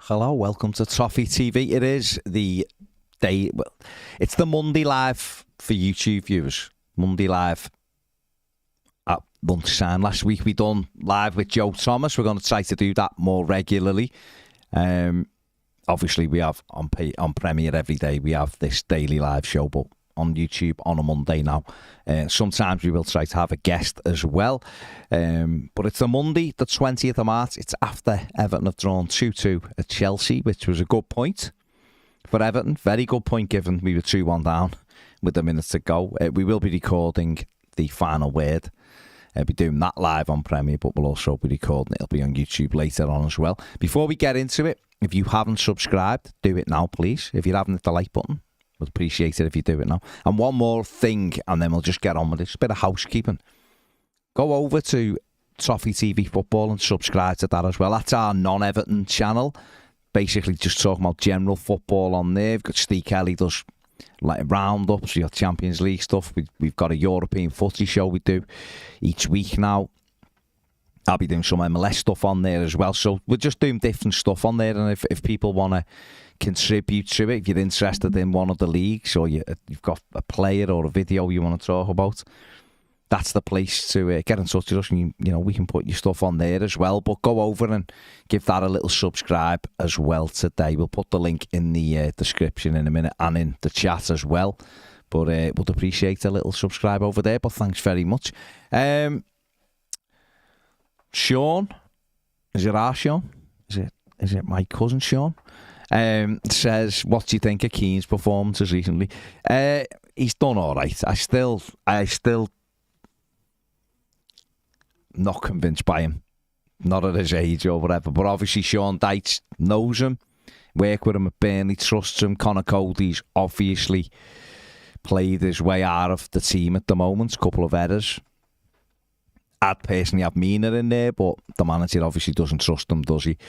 Hello, welcome to Toffee TV. It is the day, well, it's the Monday live for YouTube viewers. Monday live at lunchtime. Last week we done live with Joe Thomas. We're going to try to do that more regularly. Obviously we have on Premiere every day, we have this daily live show, but on YouTube on a Monday now. Sometimes we will try to have a guest as well. But it's a Monday, the 20th of March. It's after Everton have drawn 2-2 at Chelsea, which was a good point for Everton. Very good point given we were 2-1 down with a minute to go. We will be recording the final word. We'll be doing that live on Premiere, but we'll also be recording it. It'll be on YouTube later on as well. Before we get into it, if you haven't subscribed, do it now, please. If you haven't hit the like button, we'd appreciate it if you do it now. And one more thing, and then we'll just get on with it. Just a bit of housekeeping. Go over to Toffee TV Football and subscribe to that as well. That's our non-Everton channel. Basically just talking about general football on there. We've got Steve Kelly does like roundups. We've got Champions League stuff. We've got a European footy show we do each week now. I'll be doing some MLS stuff on there as well. So we're just doing different stuff on there. And if people want to contribute to it, if you're interested in one of the leagues or you've got a player or a video you want to talk about, that's the place to get in touch with us, and you know we can put your stuff on there as well. But go over and give that a little subscribe as well today. We'll put the link in the description in a minute and in the chat as well. But would appreciate a little subscribe over there. But thanks very much. Sean, is it our Sean? Is it my cousin Sean? Says, what do you think of Keane's performances recently? He's done all right. I still not convinced by him. Not at his age or whatever. But obviously Sean Dyche knows him. Worked with him at Burnley, trusts him. Connor Cody's obviously played his way out of the team at the moment. A couple of errors. I'd personally have Mina in there, but the manager obviously doesn't trust him, does he?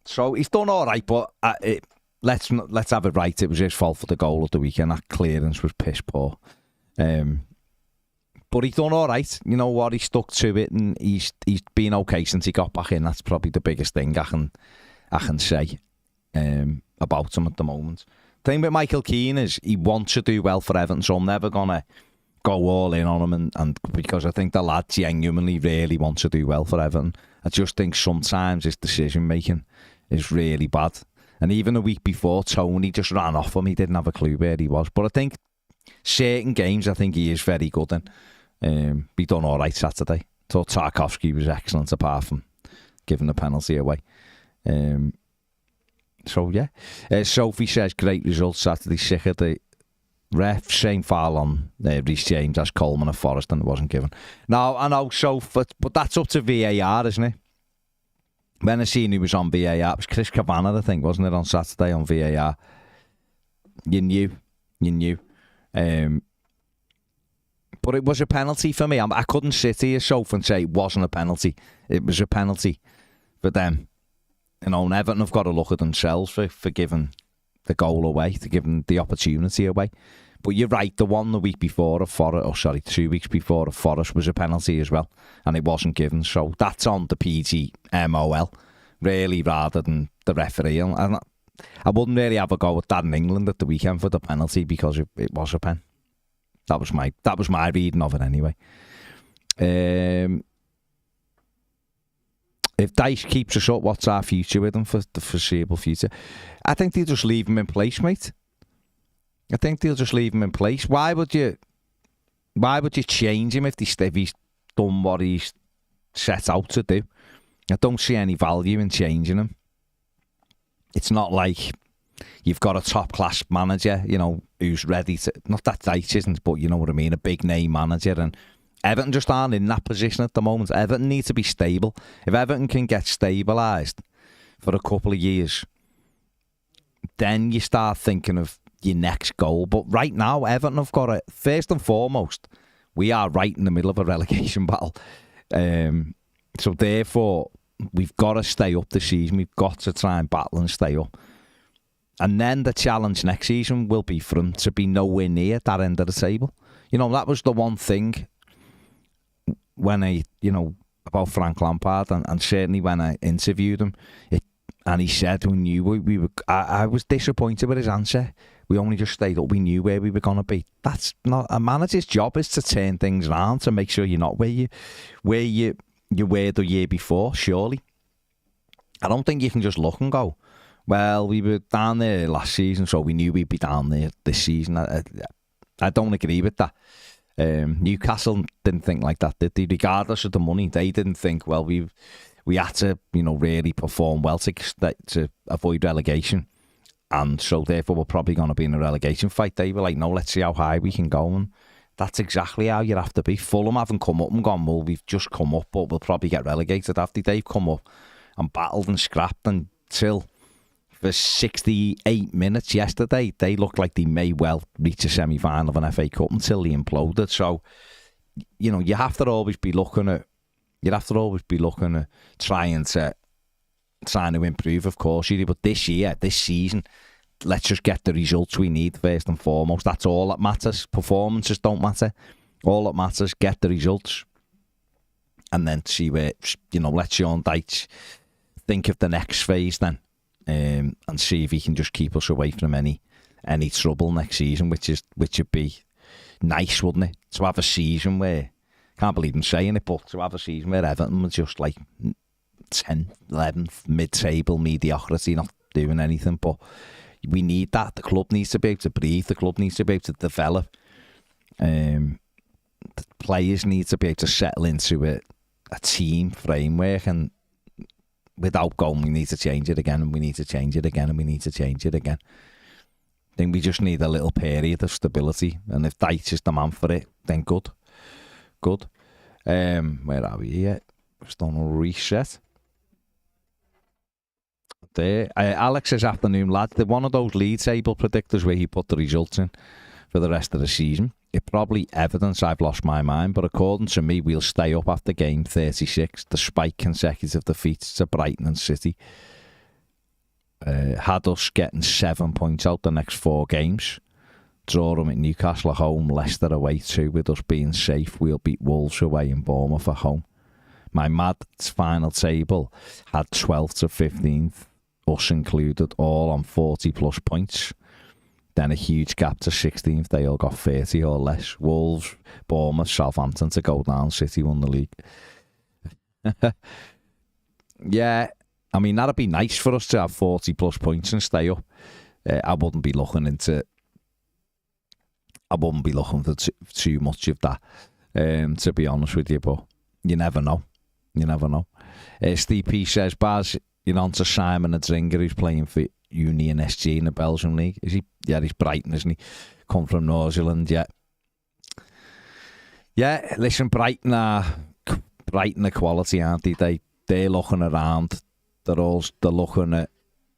So he's done all right, but let's have it right. It was his fault for the goal of the weekend. That clearance was piss poor. But he's done all right. You know what? He stuck to it, and he's been okay since he got back in. That's probably the biggest thing I can say about him at the moment. The thing with Michael Keane is he wants to do well for Everton, so I'm never gonna go all in on him, and because I think the lad genuinely really wants to do well for Everton. I just think sometimes his decision making is really bad. And even a week before, Tony just ran off him. He didn't have a clue where he was. But I think certain games, I think he is very good in. He done all right Saturday. Thought Tarkowski was excellent, apart from giving the penalty away. So yeah. Sophie says great result Saturday. Sick of the ref. Same foul on Reece James as Coleman at Forest, and it wasn't given. Now I know but that's up to VAR, isn't it? When I seen he was on VAR, it was Chris Kavanagh, I think, wasn't it, on Saturday on VAR? You knew. But it was a penalty for me. I couldn't sit here, Soph, and say it wasn't a penalty. It was a penalty for them. You know, and Everton have got to look at themselves for giving the goal away, to giving the opportunity away. But you're right, the one the week before of Forest, 2 weeks before of Forest was a penalty as well, and it wasn't given. So that's on the PGMOL, really, rather than the referee. And I wouldn't really have a go at that in England at the weekend for the penalty, because it was a pen. That was my reading of it anyway. If Dyche keeps us up, what's our future with him for the foreseeable future? I think they'll just leave him in place, mate. I think they'll just leave him in place. Why would you change him if he's done what he's set out to do? I don't see any value in changing him. It's not like you've got a top-class manager, you know, who's ready to... Not that Dyche isn't, but you know what I mean, a big-name manager. And Everton just aren't in that position at the moment. Everton need to be stable. If Everton can get stabilised for a couple of years, then you start thinking of your next goal. But right now, Everton have got it. First and foremost, we are right in the middle of a relegation battle. So therefore, we've got to stay up this season. We've got to try and battle and stay up. And then the challenge next season will be for him to be nowhere near that end of the table. You know, that was the one thing when about Frank Lampard, and certainly when I interviewed him, And he said we knew we were. I was disappointed with his answer. We only just stayed up. We knew where we were going to be. That's not a manager's job. Is to turn things around to make sure you're not where you were the year before. Surely, I don't think you can just look and go, well, we were down there last season, so we knew we'd be down there this season. I don't agree with that. Newcastle didn't think like that, did they? Regardless of the money, they didn't think, well, we had to, really perform well to avoid relegation. And so therefore we're probably going to be in a relegation fight. They were like, no, let's see how high we can go. And that's exactly how you have to be. Fulham haven't come up and gone, well, we've just come up, but we'll probably get relegated after they've come up and battled and scrapped until for 68 minutes yesterday, they looked like they may well reach a semi-final of an FA Cup until they imploded. So, you have to always be looking at trying to improve, of course. But this season, let's just get the results we need first and foremost. That's all that matters. Performances don't matter. All that matters, get the results. And then see where, let Sean Dyche think of the next phase then. And see if he can just keep us away from any trouble next season, which would be nice, wouldn't it? To have a season where, can't believe I'm saying it, but to have a season where Everton was just like 10th, 11th, mid-table mediocrity, not doing anything. But we need that. The club needs to be able to breathe. The club needs to be able to develop. The players need to be able to settle into a team framework, and without going, we need to change it again, and we need to change it again, and we need to change it again. I think we just need a little period of stability, and if Dyche is the man for it, then good. Where are we here? Just on a reset. There. Alex says, afternoon, lad. They're one of those league table predictors where he put the results in for the rest of the season. It probably evidence I've lost my mind, but according to me, we'll stay up after game 36, despite consecutive defeats to Brighton and City. Had us getting 7 points out the next 4 games. Draw them at Newcastle at home, Leicester away too. With us being safe, we'll beat Wolves away and Bournemouth at home. My mad final table had 12th to 15th, us included, all on 40 plus points. Then a huge gap to 16th. They all got 30 or less. Wolves, Bournemouth, Southampton to go down. City won the league. Yeah, I mean, that'd be nice for us to have 40 plus points and stay up. I wouldn't be looking for too much of that, to be honest with you. But you never know. Steve P says, Baz, you're on to Simon Adringer, who's playing for Union SG in the Belgian League. Is he? Yeah, he's Brighton, isn't he? Come from North Zealand, yeah. Yeah, listen, Brighton are quality, aren't they? They're looking around. They're looking at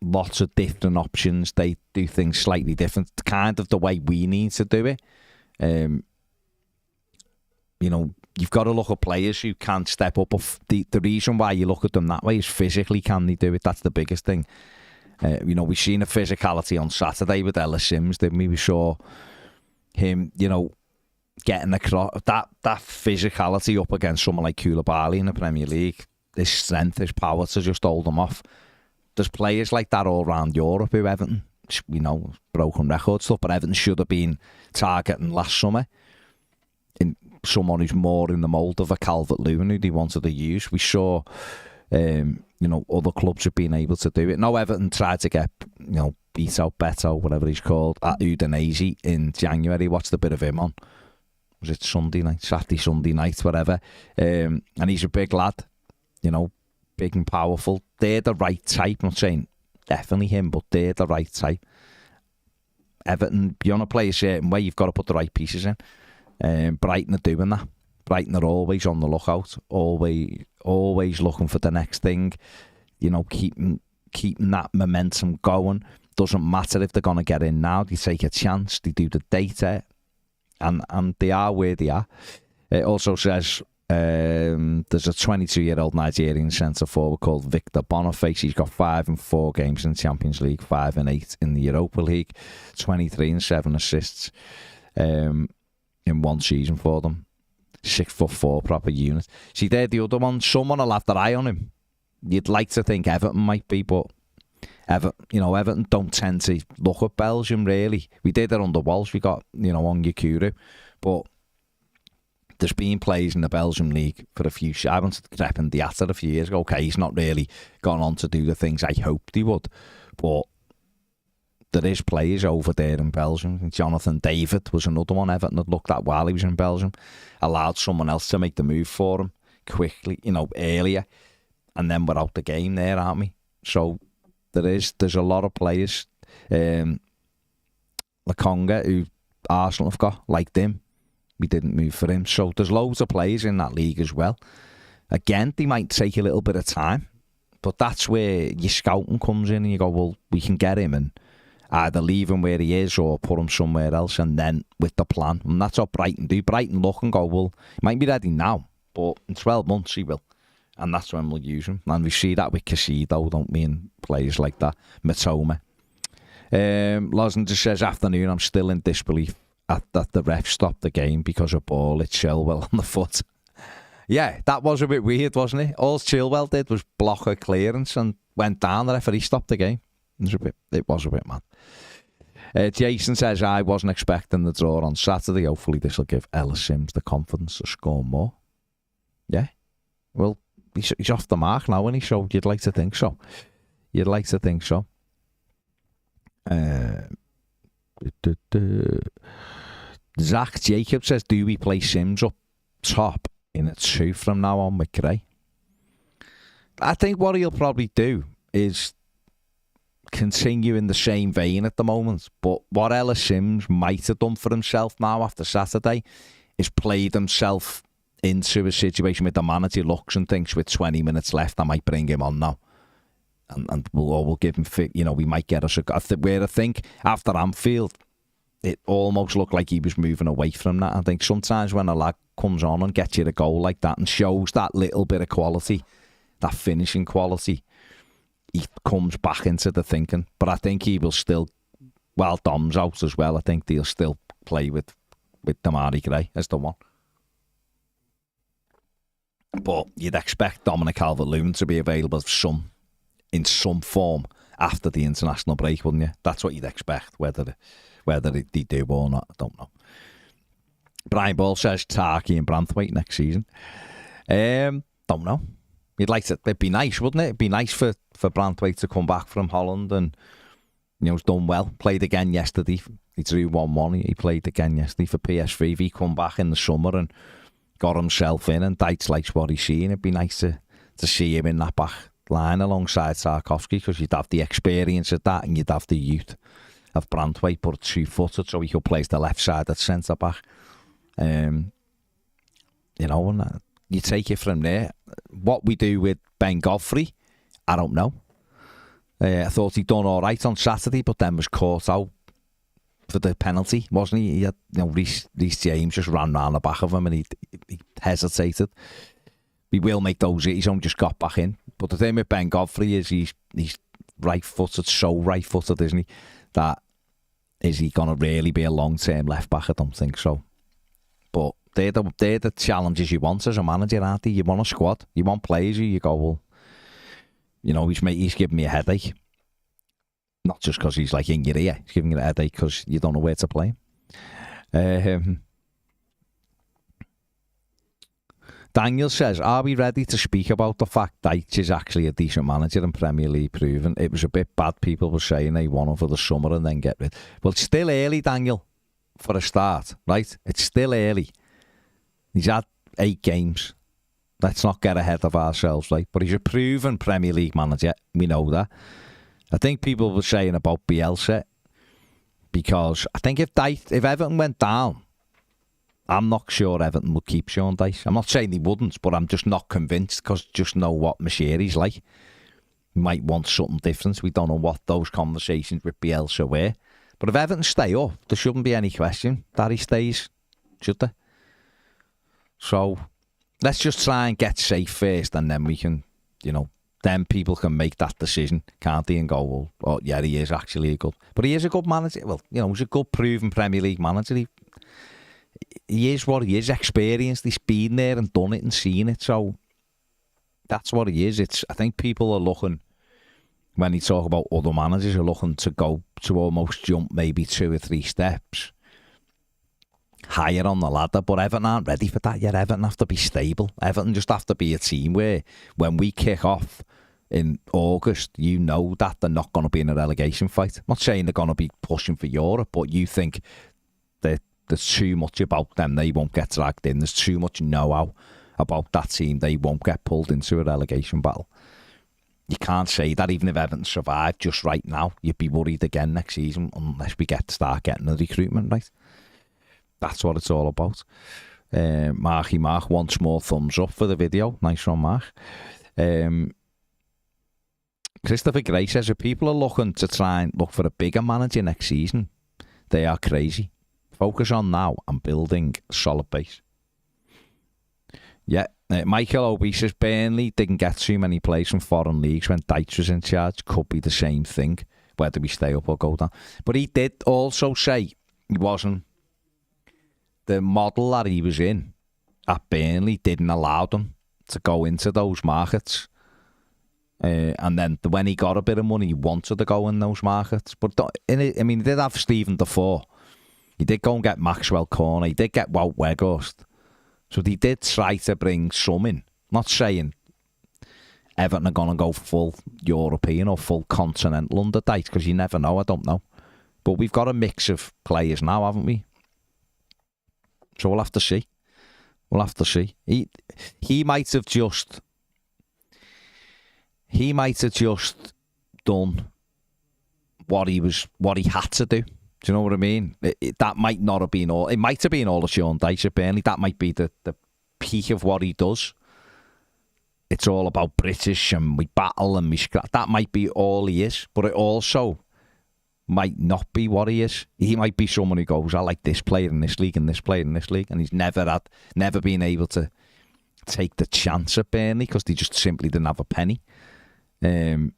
lots of different options. They do things slightly different, kind of the way we need to do it. You've got to look at players who can step up. The reason why you look at them that way is physically, can they do it? That's the biggest thing. We've seen a physicality on Saturday with Ellis Simms, didn't we? We saw him, getting across that physicality up against someone like Koulibaly in the Premier League. His strength, his power to just hold them off. There's players like that all around Europe who Everton, broken record stuff, but Everton should have been targeting last summer. In someone who's more in the mould of a Calvert-Lewin who they wanted to use. We saw, other clubs have been able to do it. Now Everton tried to get, beat out Beto, whatever he's called, at Udinese in January. Watched a bit of him on. Was it Sunday night, whatever. And he's a big lad, big and powerful. They're the right type. I'm not saying definitely him, but they're the right type. Everton, you want to play a certain way, you've got to put the right pieces in. Brighton are doing that. Brighton are always on the lookout, always looking for the next thing. Keeping that momentum going. Doesn't matter if they're going to get in now. They take a chance. They do the data, and they are where they are. It also says there's a 22-year-old Nigerian centre forward called Victor Boniface. He's got 5 and 4 games in the Champions League, 5 and 8 in the Europa League, 23 and 7 assists in one season for them. 6'4" proper unit. See, they're the other one. Someone will have their eye on him. You'd like to think Everton might be, but Everton don't tend to look at Belgium, really. We did it under Walsh. We got, on Yakuru. But there's been players in the Belgium league for a few... I wanted to Crepin Diatta a few years ago. Okay, he's not really gone on to do the things I hoped he would. But there is players over there in Belgium. Jonathan David was another one Everton had looked at while he was in Belgium. Allowed someone else to make the move for him quickly, earlier. And then we're out the game there, aren't we? So there's a lot of players. Lakonga, who Arsenal have got, like him. We didn't move for him. So there's loads of players in that league as well. Again, they might take a little bit of time. But that's where your scouting comes in and you go, well, we can get him and either leave him where he is or put him somewhere else and then with the plan. And that's what Brighton do. Brighton look and go, well, he might be ready now, but in 12 months he will. And that's when we'll use him. And we see that with Casido, don't we, and players like that. Matoma. Lozender says, afternoon, I'm still in disbelief that the ref stopped the game because a ball hit Chilwell on the foot. Yeah, that was a bit weird, wasn't it? All Chilwell did was block a clearance and went down. The referee stopped the game. It was a bit mad. Jason says, I wasn't expecting the draw on Saturday. Hopefully this will give Ellis Simms the confidence to score more. Yeah. Well, he's off the mark now, isn't he? So you'd like to think so. Zach Jacob says, do we play Simms up top in a 2 from now on with Gray? I think what he'll probably do is continue in the same vein at the moment. But what Ellis Simms might have done for himself now after Saturday is played himself into a situation where the manager looks and thinks with 20 minutes left, I might bring him on now. And we'll give him, we might get us where I think after Anfield, it almost looked like he was moving away from that. I think sometimes when a lad comes on and gets you a goal like that and shows that little bit of quality, that finishing quality, he comes back into the thinking. But I think he will still, while Dom's out as well, I think he'll still play with Damari Gray as the one. But you'd expect Dominic Calvert-Lewin to be available in some form after the international break, wouldn't you? That's what you'd expect, whether they do or not, I don't know. Brian Ball says Tarky and Branthwaite next season. Don't know. It'd be nice, wouldn't it? It'd be nice for Branthwaite to come back from Holland and, he's done well. Played again yesterday. He drew 1-1. He played again yesterday for PSV. He come back in the summer and got himself in, and Dyche likes what he's seeing. It'd be nice to see him in that back line alongside Tarkowski, because you'd have the experience of that and you'd have the youth of Branthwaite, but 2-footed, so he could play the left side at centre back. And you take it from there. What we do with Ben Godfrey, I don't know. I thought he'd done all right on Saturday, but then was caught out for the penalty, wasn't he? He had, Reece James just ran round the back of him and he hesitated. He will make those. He's only just got back in. But the thing with Ben Godfrey is he's right-footed, so right-footed, isn't he? That is he going to really be a long-term left-back? I don't think so. But they're the challenges you want as a manager, aren't they? You want a squad. You want players who you go, well, he's giving me a headache. Not just because he's like in your ear. He's giving you a headache because you don't know where to play him. Daniel says, are we ready to speak about the fact Dyche is actually a decent manager and Premier League proven? It was a bit bad. People were saying they won him for the summer and then get rid. Well, it's still early, Daniel, for a start, right? It's still early. He's had 8 games. Let's not get ahead of ourselves, right? But he's a proven Premier League manager. We know that. I think people were saying about Bielsa, because I think if Everton went down, I'm not sure Everton would keep Sean Dyche. I'm not saying they wouldn't, but I'm just not convinced, because just know what Mashiri's like. He might want something different. We don't know what those conversations with Bielsa were. But if Everton stay up, there shouldn't be any question that he stays, should there? So let's just try and get safe first, and then we can, then people can make that decision, can't they? And go, well, oh, yeah, he is actually a good. But he is a good manager. Well, he's a good proven Premier League manager. He is what he is, experienced. He's been there and done it and seen it. So that's what he is. I think people are looking when you talk about other managers who are looking to go to almost jump maybe 2 or 3 steps higher on the ladder, but Everton aren't ready for that yet. Everton have to be stable. Everton just have to be a team where when we kick off in August, you know that they're not going to be in a relegation fight. I'm not saying they're going to be pushing for Europe, but you think that there's too much about them. They won't get dragged in. There's too much know-how about that team. They won't get pulled into a relegation battle. You can't say that even if Everton survived just right now, you'd be worried again next season unless we start getting the recruitment right. That's what it's all about. Marky Mark, once more thumbs up for the video. Nice one, Mark. Christopher Gray says if people are looking to try and look for a bigger manager next season, they are crazy. Focus on now and building a solid base. Yeah, Michael Obi says Burnley didn't get too many players from foreign leagues when Dyche was in charge. Could be the same thing, whether we stay up or go down. But he did also say he wasn't. The model that he was in at Burnley didn't allow them to go into those markets. And then when he got a bit of money, he wanted to go in those markets. But he did have Stephen Defoe. He did go and get Maxwell Corner. He did get Wout Weghorst. So he did try to bring some in. Not saying Everton are going to go full European or full continental under Dyche, because you never know. I don't know. But we've got a mix of players now, haven't we? So we'll have to see. We'll have to see. He might have just done what he had to do. Do you know what I mean? That might not have been all. It might have been all of Sean Dyche at Burnley. That might be the peak of what he does. It's all about British and we battle and we scrap. That might be all he is, but it also might not be what he is. He might be someone who goes, I like this player in this league and this player in this league, and he's never been able to take the chance at Burnley because they just simply didn't have a penny. Or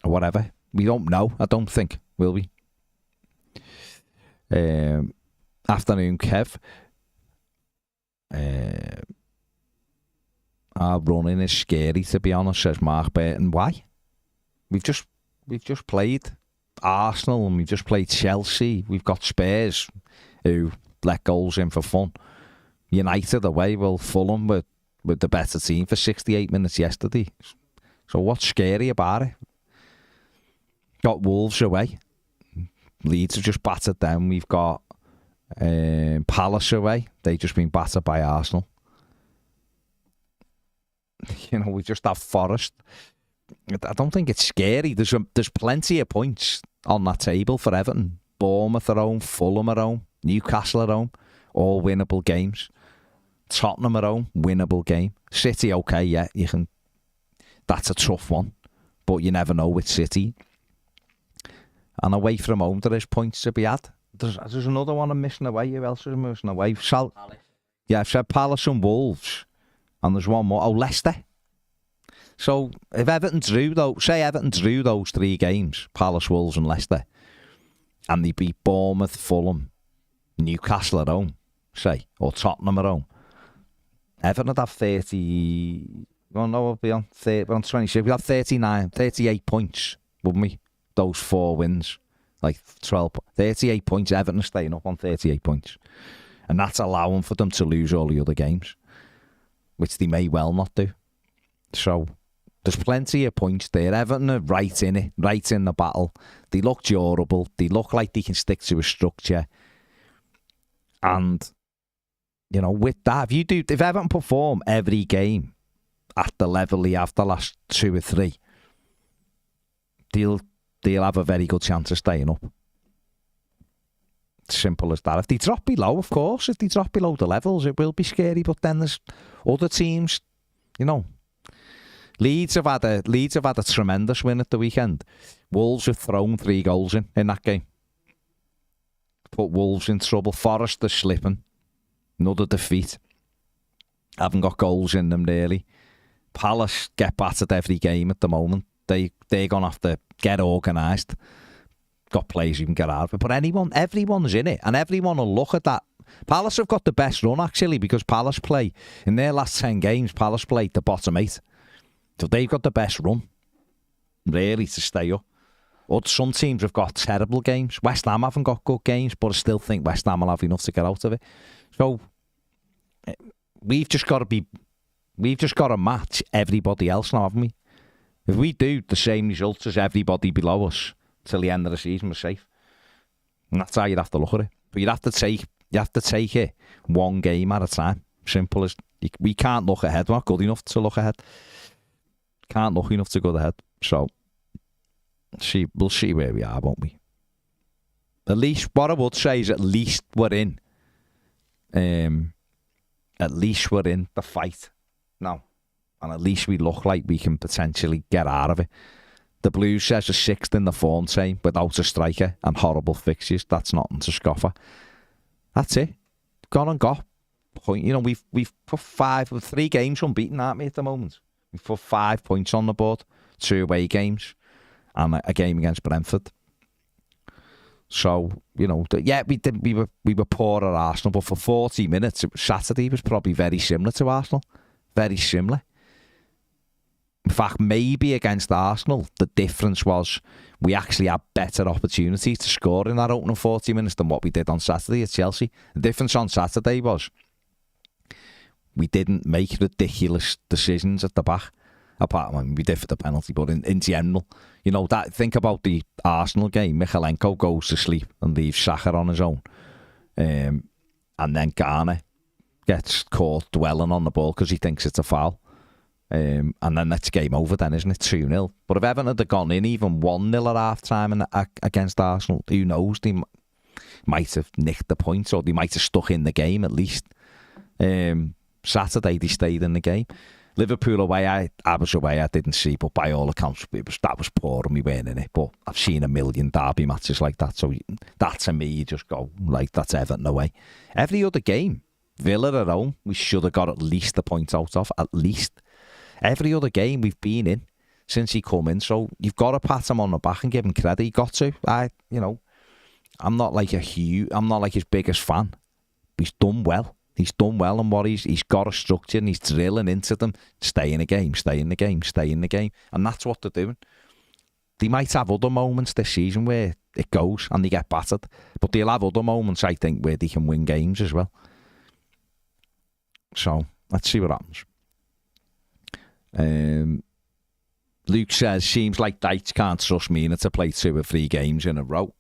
whatever. We don't know, I don't think, will we? Afternoon, Kev. Our running is scary, to be honest, says Mark Burton. Why? We've just played Arsenal and we've just played Chelsea. We've got Spurs who let goals in for fun. United away, well, Fulham with the better team for 68 minutes yesterday. So what's scary about it? Got Wolves away. Leeds have just battered them. We've got Palace away. They've just been battered by Arsenal. We just have Forest. I don't think it's scary. There's plenty of points on that table for Everton. Bournemouth at home, Fulham at home, Newcastle at home, all winnable games. Tottenham at home, winnable game. City, okay, yeah, you can. That's a tough one, but you never know with City. And away from home, there is points to be had. There's another one I'm missing away. Who else is missing away? Yeah, I've said Palace and Wolves, and there's one more. Oh, Leicester. So if Everton drew those 3 games, Palace, Wolves and Leicester, and they beat Bournemouth, Fulham, Newcastle at home, say, or Tottenham at home, Everton would have 30... Well, no, we'll be on 26. We'd have 38 points, wouldn't we? Those 4 wins. Like 38 points, Everton are staying up on 38 points. And that's allowing for them to lose all the other games, which they may well not do. So there's plenty of points there. Everton are right in it, right in the battle. They look durable. They look like they can stick to a structure. And, with that, if Everton perform every game at the level they have the last 2 or 3, they'll have a very good chance of staying up. Simple as that. If they drop below, of course, if they drop below the levels, it will be scary. But then there's other teams, Leeds have had a tremendous win at the weekend. Wolves have thrown 3 goals in that game. Put Wolves in trouble. Forest are slipping. Another defeat. Haven't got goals in them really. Palace get battered every game at the moment. They're going to have to get organised. Got players you can get out of it. But everyone's in it. And everyone will look at that. Palace have got the best run, actually, because Palace play, in their last 10 games, Palace played the bottom 8. So they've got the best run. really, to stay up. But some teams have got terrible games. West Ham haven't got good games, but I still think West Ham will have enough to get out of it. So we've just got to match everybody else now, haven't we? If we do the same results as everybody below us till the end of the season, we're safe. And that's how you'd have to look at it. But you have to take it one game at a time. Simple as we can't look ahead. We're not good enough to look ahead. Can't look enough to go ahead. So we'll see where we are, won't we? At least what I would say is at least we're in. At least we're in the fight now. And at least we look like we can potentially get out of it. The Blues says a sixth in the form team without a striker and horrible fixtures. That's nothing to scoff at. That's it. Gone and got. You know, we've put 3 games unbeaten, aren't we, at the moment? We've put 5 points on the board, 2 away games, and a game against Brentford. So, you know, we were poor at Arsenal, but for 40 minutes, Saturday was probably very similar to Arsenal. Very similar. In fact, maybe against Arsenal, the difference was we actually had better opportunities to score in that opening 40 minutes than what we did on Saturday at Chelsea. The difference on Saturday was we didn't make ridiculous decisions at the back. Apart from we did for the penalty, but in general, you know, think about the Arsenal game. Michalenko goes to sleep and leaves Saka on his own. And then Garner gets caught dwelling on the ball because he thinks it's a foul. And then that's game over then, isn't it? 2-0. But if Everton had gone in even 1-0 at half-time against Arsenal, who knows? They might have nicked the points or they might have stuck in the game at least. Saturday, they stayed in the game. Liverpool away, I was away, I didn't see, but by all accounts, that was poor and we weren't in it. But I've seen a million derby matches like that, so that to me, you just go, like, that's Everton away. Every other game, Villa at home, we should have got at least a point out of, at least. Every other game we've been in since he come in, so you've got to pat him on the back and give him credit. You got to. I'm not like his biggest fan. He's done well. He's done well on what he's got a structure and he's drilling into them. Stay in the game, stay in the game, stay in the game. And that's what they're doing. They might have other moments this season where it goes and they get battered. But they'll have other moments, I think, where they can win games as well. So, let's see what happens. Luke says, seems like Dyche can't trust Mina to play 2 or 3 games in a row.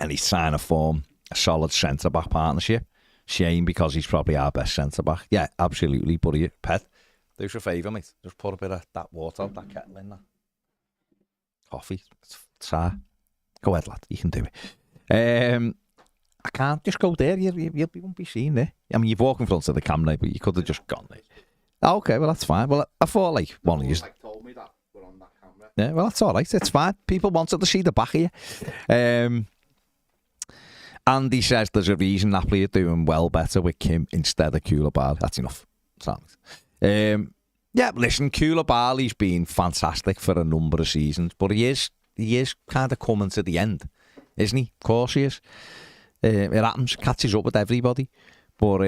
And he's trying to form a solid centre-back partnership. Shame because he's probably our best centre-back. Yeah, absolutely. But Pet, do us a favour, mate. Just put a bit of that water out that kettle in there. Toffee. It's go ahead, lad. You can do it. I can't just go there. You won't be seen there. I mean, you've walked in front of the camera, but you could have just gone there. Okay, well, that's fine. Well, I thought like one of you told me that we're on that camera. Yeah, well, that's all right. It's fine. People wanted to see the back of you. Andy says there's a reason Napoli are doing well better with Kim instead of Koulibaly. That's enough. Yeah, listen, Koulibaly's been fantastic for a number of seasons, but he is kind of coming to the end, isn't he? Of course he is. It happens, catches up with everybody, but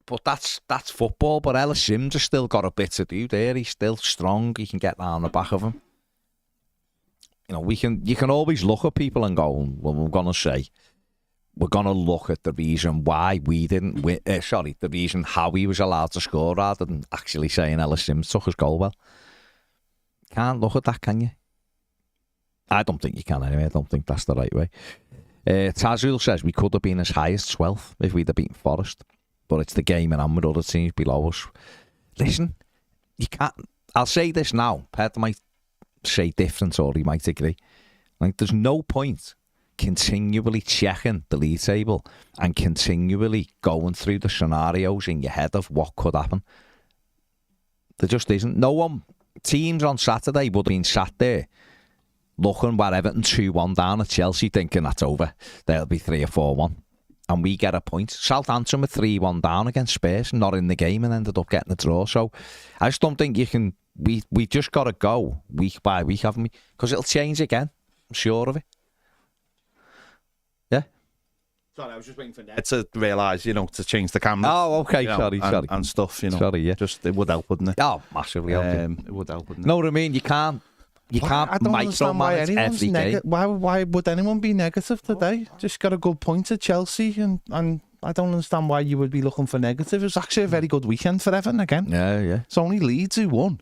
but that's football. But Ellis Simms has still got a bit to do there. He's still strong. You can get round the back of him. You know, you can always look at people and go, well, we're going to look at the reason why we didn't win, the reason how he was allowed to score rather than actually saying Ellis Simms took his goal well. Can't look at that, can you? I don't think you can anyway. I don't think that's the right way. Tazul says we could have been as high as 12th if we'd have beaten Forest, but it's the game and I'm with other teams below us. Listen, you can't. I'll say this now. Pet might say different or he might agree. Like, there's no point continually checking the league table and continually going through the scenarios in your head of what could happen. There just isn't. No one, teams on Saturday would have been sat there looking where Everton 2-1 down at Chelsea thinking that's over. They'll be 3 or 4-1. And we get a point. Southampton were 3-1 down against Spurs, not in the game and ended up getting a draw. So I just don't think you can. We just got to go week by week, haven't we? Because it'll change again. I'm sure of it. Yeah. Sorry, I was just waiting for Ned to realise, to change the camera. Oh, okay, sorry. And stuff, Sorry, yeah. Just, it would help, wouldn't it? Oh, massively help. It would help, wouldn't it? Know what I mean? You can't I don't understand why micromanage anyone's every game. Why would anyone be negative today? Just got a good point at Chelsea, and I don't understand why you would be looking for negative. It was actually a very good weekend for Everton again. Yeah. It's only Leeds who won.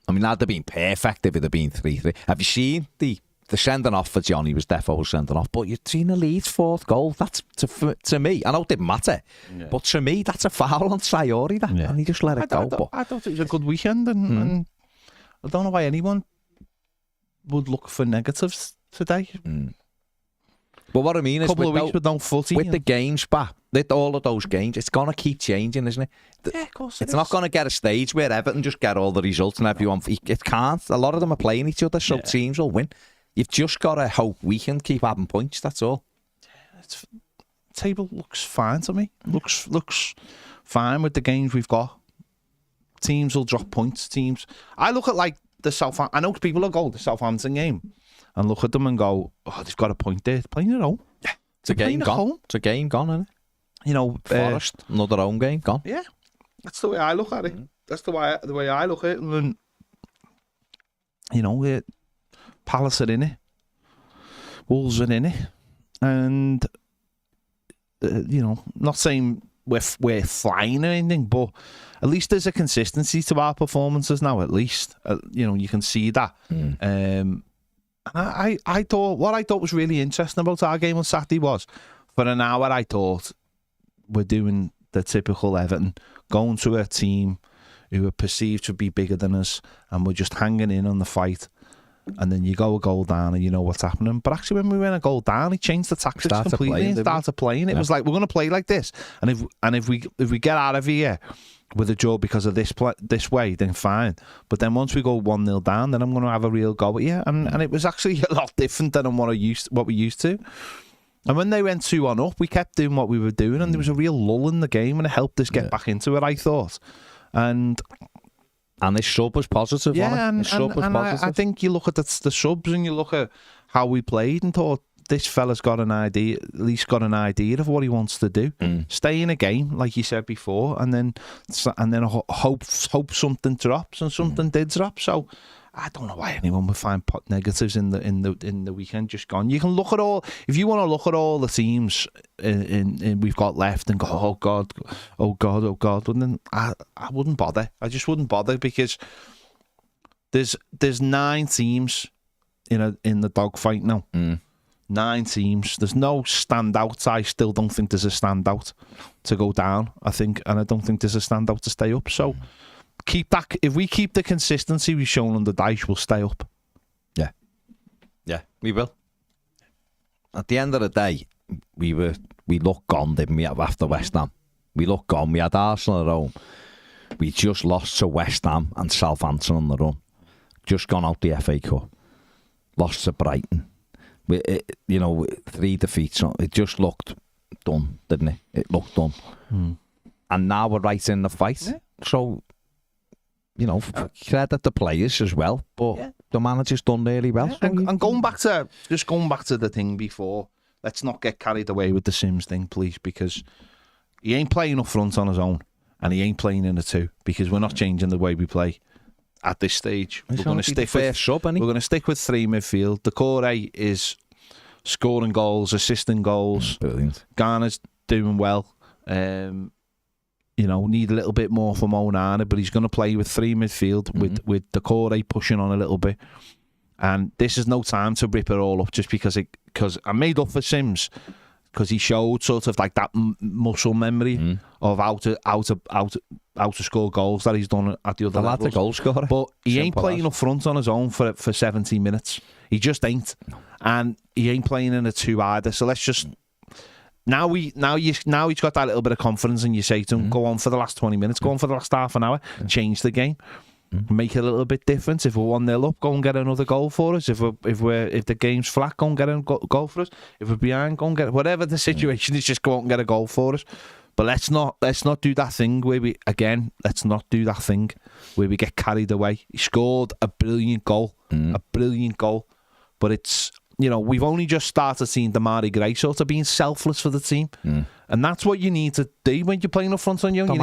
I mean, that'd have been perfect if it had been 3-3. Have you seen the sending off for Johnny? Was defo sending off, but you've seen the Leeds fourth goal. That's to me. I know it didn't matter, but to me, that's a foul on Sayori. And he just let it go. I thought it was a good weekend, and I don't know why anyone would look for negatives today. But what I mean is, couple of weeks with no footy, with the games back, with all of those games, it's gonna keep changing, isn't it? Yeah, of course. It's not gonna get a stage where Everton just get all the results and everyone. It can't. A lot of them are playing each other, so teams will win. You've just got to hope we can keep having points. That's all. Table looks fine to me. Looks fine with the games we've got. Teams will drop points. I look at like the Southampton. I know people will go the Southampton game and look at them and go, "Oh, they've got a point there. They're playing at home. Yeah, it's a game gone. Home. It's a game gone, isn't it? Forest, another home game gone. Yeah, that's the way I look at it. That's the way I look at it. And Palace are in it, Wolves are in it, and not saying we're flying or anything, but at least there's a consistency to our performances now. At least you can see that. And I thought what I thought was really interesting about our game on Saturday was, for an hour I thought we're doing the typical Everton, going to a team who are perceived to be bigger than us, and we're just hanging in on the fight. And then you go a goal down and you know what's happening. But actually, when we went a goal down, he changed the tactics completely and started playing. It was like, we're going to play like this. And if we get out of here with a draw because of this way, then fine. But then once we go 1-0 down, then I'm going to have a real go at you. And it was actually a lot different than what we used to. And when they went 2-1 up, we kept doing what we were doing, and there was a real lull in the game, and it helped us get back into it, I thought. And this sub was positive. I think you look at the subs and you look at how we played and thought, this fella's got an idea, at least got an idea of what he wants to do. Stay in a game, like you said before, and then hope something drops, and something did drop. So I don't know why anyone would find negatives in the weekend just gone. You can look at all, if you want to look at all the teams in we've got left and go, oh God, and then I wouldn't bother. I just wouldn't bother, because there's 9 teams in the dogfight now. 9 teams. There's no standouts. I still don't think there's a standout to go down, I think, and I don't think there's a standout to stay up. So keep that. If we keep the consistency we've shown under Dyche, we'll stay up. Yeah, we will. At the end of the day, we looked gone, didn't we, after West Ham? We looked gone. We had Arsenal at home. We just lost to West Ham and Southampton on the run. Just gone out the FA Cup. Lost to Brighton. 3 defeats. It just looked done, didn't it? It looked done. And now we're right in the fight. Yeah. So, credit the players as well, but the manager's done really well. Yeah. And going back to the thing before, let's not get carried away with the Simms thing, please, because he ain't playing up front on his own, and he ain't playing in the 2, because we're not changing the way we play at this stage. We're going to stick with 3 midfield. The core 8 is scoring goals, assisting goals. Brilliant. Garner's doing well. Need a little bit more from Onana, but he's going to play with 3 midfield with the core 8 pushing on a little bit. And this is no time to rip it all up just because I made up for Simms, because he showed sort of like that muscle memory of how to score goals that he's done at the other levels. The goal scorer. But he ain't playing up front on his own for 70 minutes. He just ain't. And he ain't playing in a 2 either. So let's just... Now he's got that little bit of confidence, and you say to him, go on for the last 20 minutes, go on for the last half an hour, change the game, make it a little bit different. If we're 1-0 up, go and get another goal for us. If the game's flat, go and get a goal for us. If we're behind, go and get whatever the situation is, just go out and get a goal for us. But let's not do that thing where we get carried away. He scored a brilliant goal, but it's we've only just started seeing Damari Gray sort of being selfless for the team. And that's what you need to do when you're playing up front on young.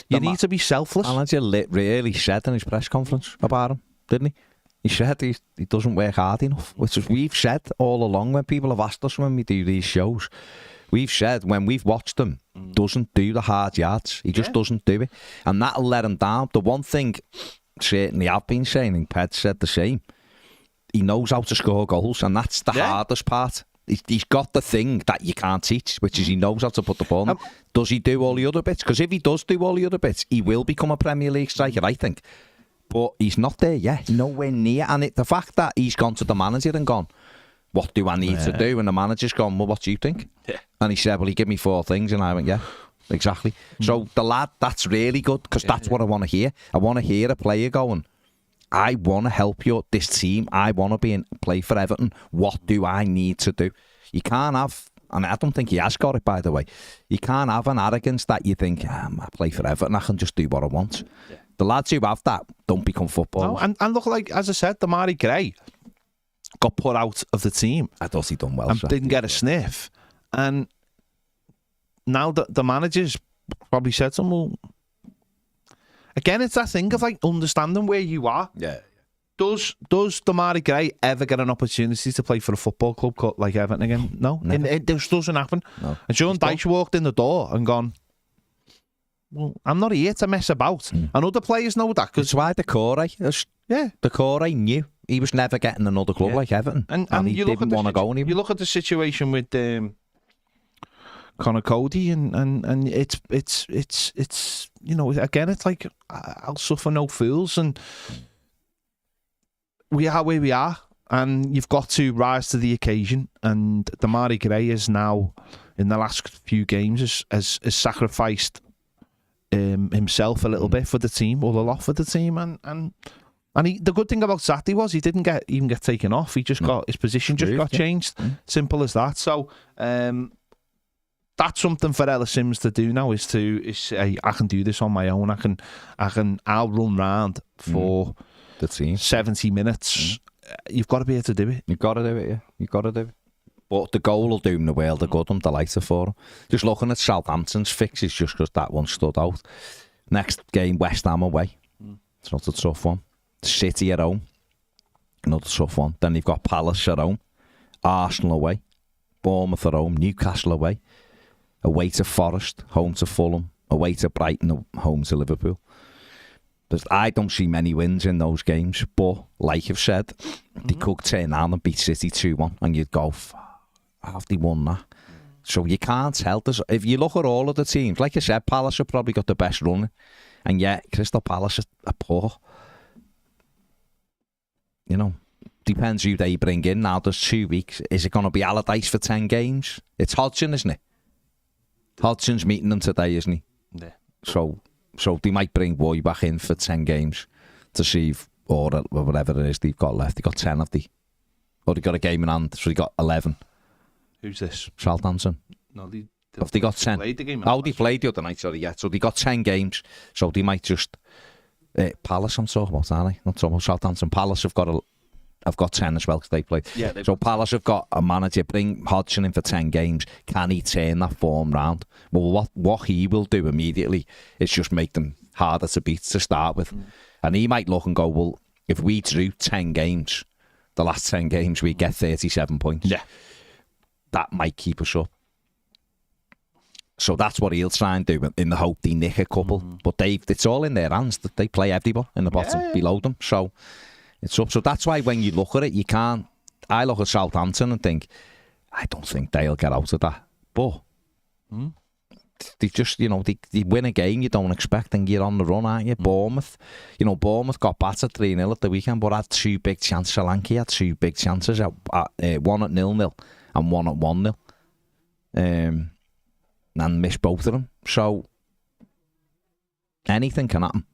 You need to be selfless. The manager really said in his press conference about him, didn't he? He said he doesn't work hard enough, which is we've said all along when people have asked us when we do these shows. We've said when we've watched him, doesn't do the hard yards. He just doesn't do it. And that'll let him down. The one thing, certainly I've been saying, and Ped said the same, he knows how to score goals, and that's the hardest part. He's got the thing that you can't teach, which is he knows how to put the ball in. Does he do all the other bits? Because if he does do all the other bits, he will become a Premier League striker, I think. But he's not there yet, nowhere near. And the fact that he's gone to the manager and gone, what do I need to do? And the manager's gone, well, what do you think? Yeah. And he said, well, he gave me 4 things. And I went, yeah, exactly. So the lad, that's really good, because that's what I want to hear. I want to hear a player going, I want to help this team. I want to play for Everton. What do I need to do? You can't have, and I don't think he has got it, by the way, you can't have an arrogance that you think, I play for Everton, I can just do what I want. Yeah. The lads who have that don't become footballers. No, and look, like, as I said, Damari Gray got put out of the team. I thought he'd done well. And didn't get a sniff. And now the manager's probably said to him, well, again, it's that thing of like understanding where you are. Yeah. Does Damari Gray ever get an opportunity to play for a football club like Everton again? No. It just doesn't happen. No. And Sean Dyche walked in the door and gone, well, I'm not here to mess about. And other players know that. That's why the core knew he was never getting another club like Everton. And he didn't want to go anywhere. You look at the situation with Conor Cody and it's again, it's like, I'll suffer no fools, and we are where we are, and you've got to rise to the occasion. And Damari Gray is now, in the last few games, has sacrificed himself a little bit for the team, or a lot for the team, and the good thing about Saturday was he didn't even get taken off. He just got his position got changed. Simple as that. So that's something for Ellis Simms to do now, is say, I can do this on my own. I'll run round for the team 70 minutes. You've got to be able to do it. You've got to do it. Yeah, you've got to do it. But the goal will do him the world of good. I'm delighted for him. Just looking at Southampton's fixes, just because that one stood out. Next game, West Ham away. It's not a tough one. City at home, another tough one. Then you've got Palace at home, Arsenal away, Bournemouth at home, Newcastle away to Forest, home to Fulham, away to Brighton, home to Liverpool. I don't see many wins in those games, but like you've said, they could turn around and beat City 2-1, and you'd go, have they won that? So you can't tell. If you look at all of the teams, like I said, Palace have probably got the best run, and yet Crystal Palace are poor. Depends who they bring in. Now there's 2 weeks. Is it going to be Allardyce for 10 games? It's Hodgson, isn't it? Hodgson's meeting them today, isn't he? Yeah. So they might bring Boy back in for 10 games to see or whatever it is they've got left. They've got 10 of the. Or they've got a game in hand, so they got 11. Who's this? Southampton. No, have they got 10? Played the game. They played the other night, sorry, yeah. So they got 10 games, so they might just. Palace, I'm talking about, aren't I? Not talking about Southampton. Palace have got 10 as well, because they played. Yeah, so Palace have got a manager, bring Hodgson in for 10 games. Can he turn that form round? Well, what he will do immediately is just make them harder to beat to start with. And he might look and go, well, if we drew 10 games, the last 10 games, we get 37 points. Yeah. That might keep us up. So that's what he'll try and do, in the hope they nick a couple. But it's all in their hands. That they play everybody in the bottom below them. So it's up. So that's why when you look at it, you can't. I look at Southampton and think, I don't think they'll get out of that. But they just, they win a game you don't expect, and you're on the run, aren't you? Bournemouth got battered 3-0 at the weekend, but had 2 big chances. Solanke had 2 big chances, one at 0-0 and one at 1-0. And missed both of them. So anything can happen.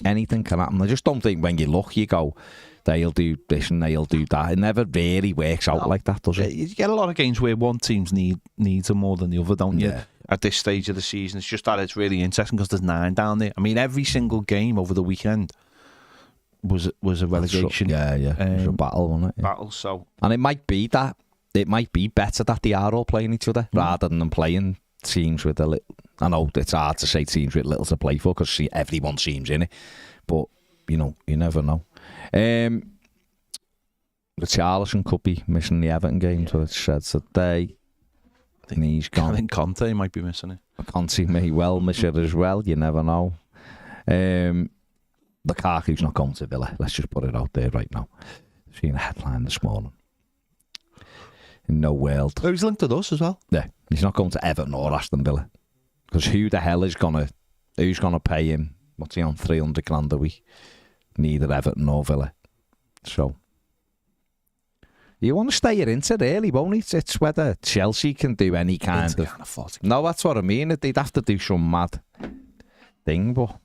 Anything can happen. I just don't think when you look, you go, they'll do this and they'll do that. It never really works out like that, does it? You get a lot of games where one team's needs them more than the other, don't you? At this stage of the season, it's just that it's really interesting because there's 9 down there. I mean, every single game over the weekend, was a relegation. Yeah. It was a battle, wasn't it? Yeah. Battle. So, And it might be better that they are all playing each other rather than them playing teams with a little. I know it's hard to say teams with little to play for because everyone seems in it, but you never know. Richarlison could be missing the Everton game, so it's said today. And he's gone. I think Conte might be missing it. Conte may well miss it as well. You never know. Lukaku's not going to Villa. Let's just put it out there right now. Seen a headline this morning. In no world. Oh, he's linked to us as well. Yeah, he's not going to Everton or Aston Villa. Because who the hell who's gonna pay him? What's he on? 300 grand a week. Neither Everton nor Villa. So you want to stay your into really, won't it? It's whether Chelsea can do any kind of. Can't afford to. No, that's what I mean. They'd have to do some mad thing, but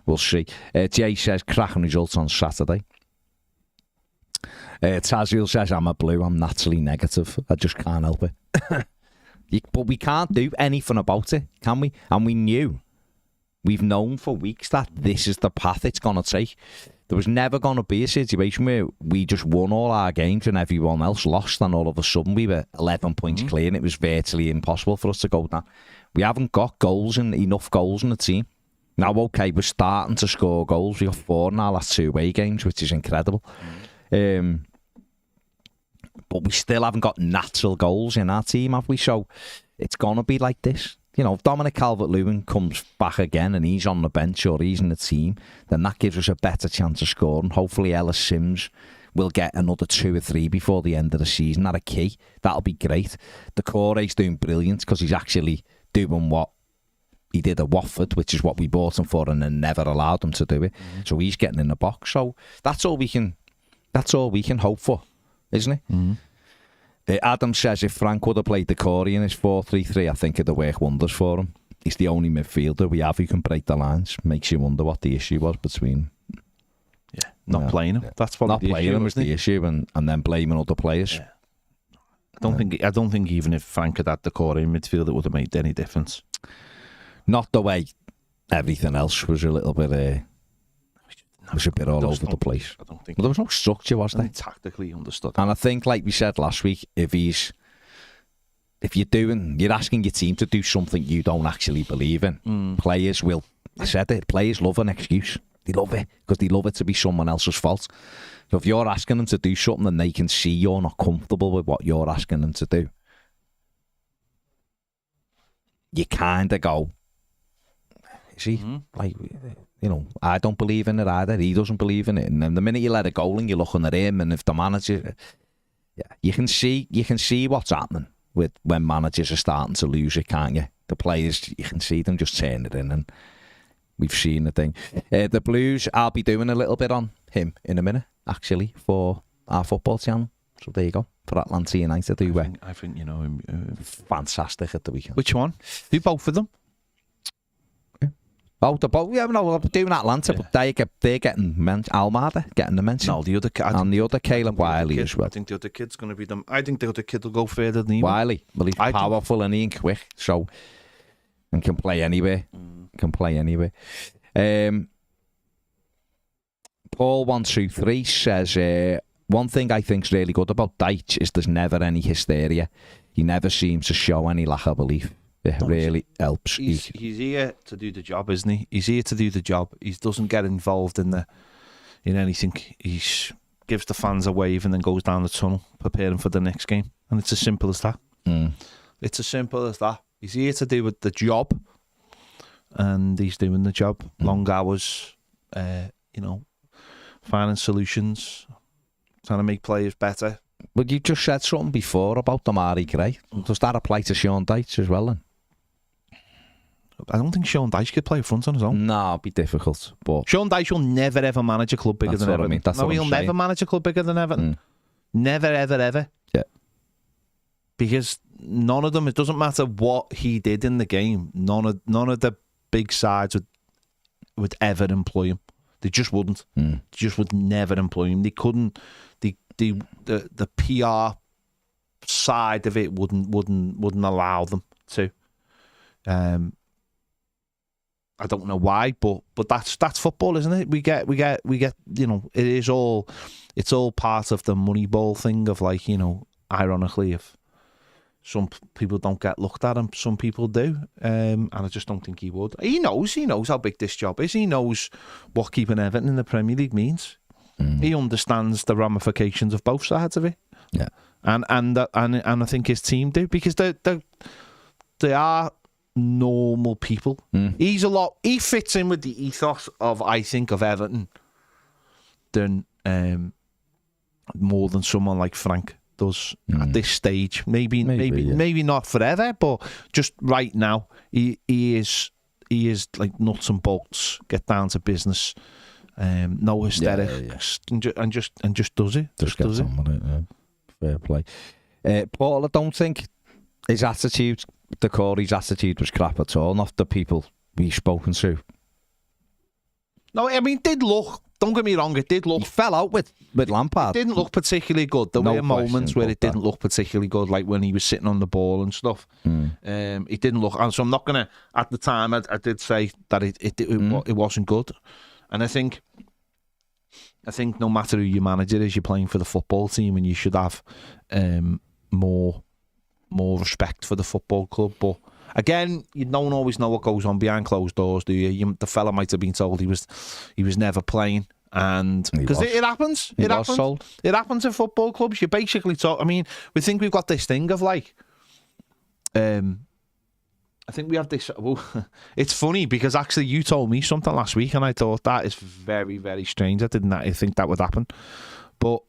we'll see. Jay says cracking results on Saturday. Tazil says I'm a blue. I'm naturally negative. I just can't help it. But we can't do anything about it, can we? And we've known for weeks that this is the path it's going to take. There was never going to be a situation where we just won all our games and everyone else lost, and all of a sudden we were 11 points clear and it was virtually impossible for us to go down. We haven't got enough goals in the team. Now, okay, we're starting to score goals. We got 4 in our last 2 away games, which is incredible. But we still haven't got natural goals in our team, have we? So it's going to be like this. If Dominic Calvert-Lewin comes back again and he's on the bench or he's in the team, then that gives us a better chance of scoring. Hopefully Ellis Simms will get another 2 or 3 before the end of the season. That's a key. That'll be great. Decore's doing brilliant because he's actually doing what he did at Watford, which is what we bought him for and then never allowed him to do it. So he's getting in the box. So that's all we can hope for, isn't it? Adam says if Frank would have played Decore in his 4-3-3, I think it'd have worked wonders for him. He's the only midfielder we have who can break the lines. Makes you wonder what the issue was between. Yeah, not playing him. Yeah. That's what not the playing issue him was the issue, and then blaming other players. Yeah. I don't think even if Frank had Decore in midfield, it would have made any difference. Not the way everything else was a little bit. Was a bit all over the place. I don't think. Well, there was no structure, was there? Tactically understood. And I think, like we said last week, if you're asking your team to do something you don't actually believe in, players will. I said it. Players love an excuse. They love it because they love it to be someone else's fault. So if you're asking them to do something and they can see you're not comfortable with what you're asking them to do, you kind of go, is he like? I don't believe in it either. He doesn't believe in it. And then the minute you let it go and you're looking at him, and if the manager, you can see what's happening with when managers are starting to lose it, can't you? The players, you can see them just turn it in, and we've seen the thing. The Blues, I'll be doing a little bit on him in a minute, actually, for our football channel. So there you go. For Atlanta United, I think you know him. Fantastic at the weekend. Which one? Do both of them? Oh, we're doing Atlanta, but they're getting Almada getting the mention. No, the other and the other Caleb Wiley as well. I think the other kid's going to be them. I think the other kid will go further than him. Wiley, well, he's powerful and quick, so and can play anywhere. Paul 123 says one thing I think's really good about Dyche is there's never any hysteria. He never seems to show any lack of belief. It really helps. He's here to do the job, isn't he? He's here to do the job. He doesn't get involved in anything. He gives the fans a wave and then goes down the tunnel, preparing for the next game. And it's as simple as that. It's as simple as that. He's here to do the job, and he's doing the job. Long hours, finding solutions, trying to make players better. But you just said something before about Damari Gray. Does that apply to Sean Dyche as well then? I don't think Sean Dyche could play front on his own. No, it'd be difficult. But Sean Dyche will never ever manage a club bigger than Everton. He'll never manage a club bigger than Everton. Never, ever, ever. Yeah. Because none of them, it doesn't matter what he did in the game, none of the big sides would ever employ him. They just wouldn't. They just would never employ him. They couldn't. The PR side of it wouldn't allow them to. I don't know why, but that's football, isn't it? We get. You know, it's all part of the Moneyball thing of like, you know, ironically, if some people don't get looked at, and some people do, and I just don't think he would. He knows how big this job is. He knows what keeping Everton in the Premier League means. He understands the ramifications of both sides of it. Yeah, and I think his team do, because they are normal people. He fits in with the ethos of, I think, of Everton than more than someone like Frank does at this stage. Maybe not forever, but just right now he is like nuts and bolts, get down to business, no hysterics, and just does it. Just does it. Fair play. Paul, I don't think his attitude, the Corey's attitude, was crap at all. Not the people we've spoken to. No, I mean, it did look. Don't get me wrong, it did look. He fell out with Lampard. It didn't look particularly good. There were moments where it didn't look particularly good, like when he was sitting on the ball and stuff. It didn't look. And so I'm not gonna. At the time, I did say that it wasn't good. And I think no matter who your manager is, you're playing for the football team, and you should have more respect for the football club. But again, you don't always know what goes on behind closed doors, do you? The fella might have been told he was never playing, and because it happens, it happens at football clubs. You basically talk. I mean, we think we've got this thing of like, I think we have this. Well, it's funny because actually you told me something last week, and I thought that is very, very strange. I think that would happen, but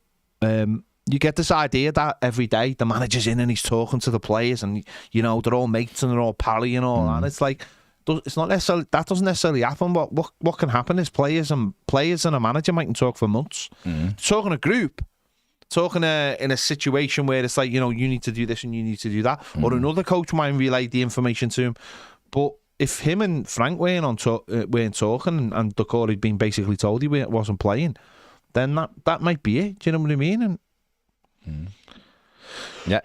you get this idea that every day the manager's in and he's talking to the players, and you know they're all mates and they're all pally and all that. And it's like, it's not necessarily, that doesn't necessarily happen. What can happen is players and a manager mightn't talk for months. Talking a group, talking in a situation where it's like, you know, you need to do this and you need to do that, or another coach might relay the information to him. But if him and Frank weren't talking, and the court had been basically told he wasn't playing, then that might be it. Do you know what I mean? And yeah,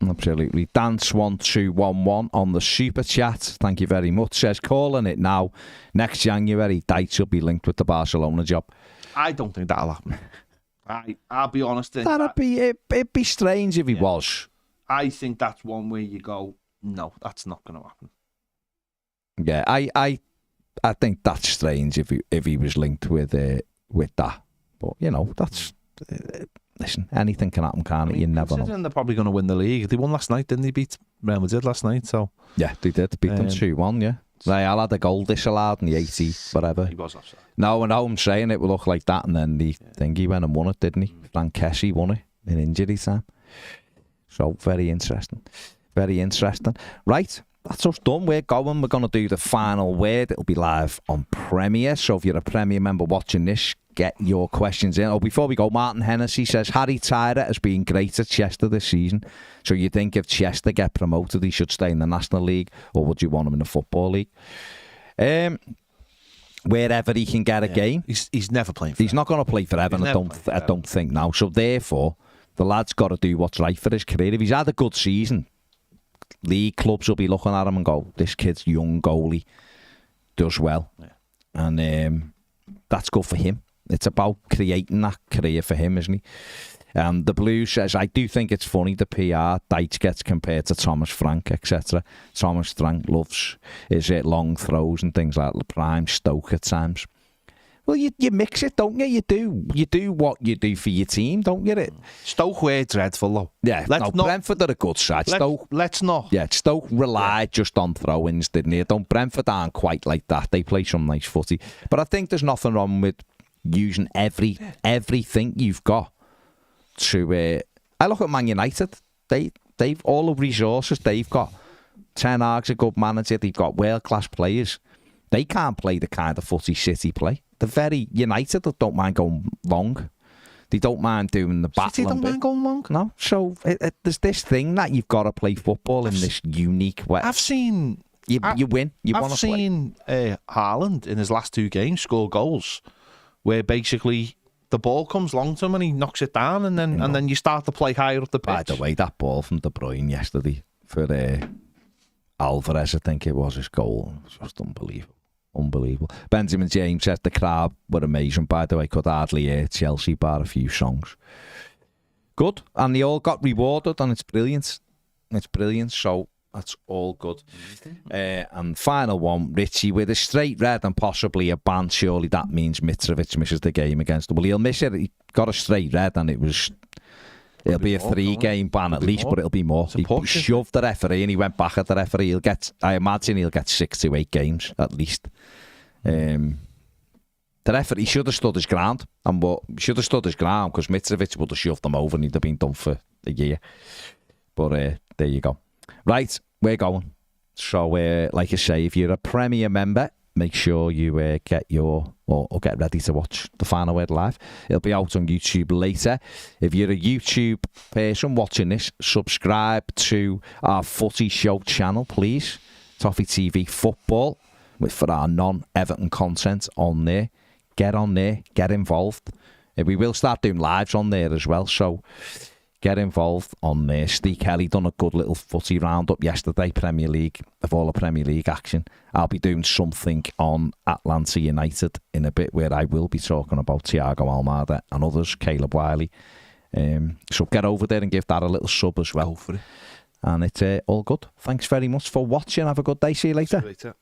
absolutely. Dan1211 on the super chat, thank you very much, says, calling it now, next January Dyche will be linked with the Barcelona job. I don't think that'll happen. I'll be honest. It'd be strange if he was. I think that's one where you go, no, that's not going to happen. Yeah, I think that's strange if he was linked with that. But you know, that's listen, anything can happen, can't it? You never know. They're probably going to win the league. They won last night, didn't they? Beat Real Madrid last night. So yeah, they did. Beat them 2-1. Yeah, Real had a goal disallowed in the 80, whatever. He was offside. No, I'm saying it would look like that, and then he went and won it, didn't he? Frank Kessie won it in injury time. So very interesting. Very interesting. Right, that's us done. We're going. We're going to do the final word. It'll be live on Premier. So if you're a Premier member watching this, get your questions in. Oh, before we go, Martin Hennessy says, Harry Tyler has been great at Chester this season. So you think if Chester get promoted, he should stay in the National League, or would you want him in the Football League? Wherever he can get a game. He's never playing for He's not going to play for Everton, I don't think now. So therefore, the lad's got to do what's right for his career. If he's had a good season, league clubs will be looking at him and go, this kid's young goalie, does well. Yeah. And that's good for him. It's about creating that career for him, isn't he? The Blues says, I do think it's funny the PR Dyche gets compared to Thomas Frank, etc. Thomas Frank loves his long throws and things like that, prime Stoke at times. Well, you mix it, don't you? You do what you do for your team, don't you? Stoke were dreadful, though. Yeah, Brentford are a good side. Let's not. Yeah, Stoke relied just on throw-ins, didn't they? Brentford aren't quite like that. They play some nice footy. But I think there's nothing wrong with using everything you've got to. I look at Man United. They've all the resources they've got. Ten Hag's a good manager. They've got world-class players. They can't play the kind of footy City play. They're very United. They don't mind going long. They don't mind doing the battle. City don't mind going long. No. So there's this thing that you've got to play football in this unique way. I've seen you win. I've seen Haaland in his last two games score goals where basically the ball comes long to him and he knocks it down, and then you start to play higher up the pitch. By the way, that ball from De Bruyne yesterday for Alvarez, I think it was his goal. It was just unbelievable. Unbelievable. Benjamin James said the crowd were amazing, by the way. Could hardly hear Chelsea bar a few songs. Good. And they all got rewarded, and it's brilliant. It's brilliant, so that's all good. And final one, Richie, with a straight red and possibly a ban, surely that means Mitrovic misses the game against them. Well, he'll miss it. He got a straight red, and it'll be a 3-game ban at least, but it'll be more. He shoved the referee and he went back at the referee. I imagine he'll get 6 to 8 games at least. The referee should have stood his ground, because Mitrovic would have shoved them over and he'd have been done for a year. But there you go. Right, we're going. So, like I say, if you're a Premier member, make sure you get ready to watch the final word live. It'll be out on YouTube later. If you're a YouTube person watching this, subscribe to our Footy Show channel, please. Toffee TV Football, for our non-Everton content on there. Get on there, get involved. We will start doing lives on there as well, so get involved on there. Steve Kelly done a good little footy roundup yesterday, Premier League, of all the Premier League action. I'll be doing something on Atlanta United in a bit where I will be talking about Thiago Almada and others, Caleb Wiley. So get over there and give that a little sub as well. Go for it. And it's all good. Thanks very much for watching. Have a good day. See you later. See you later.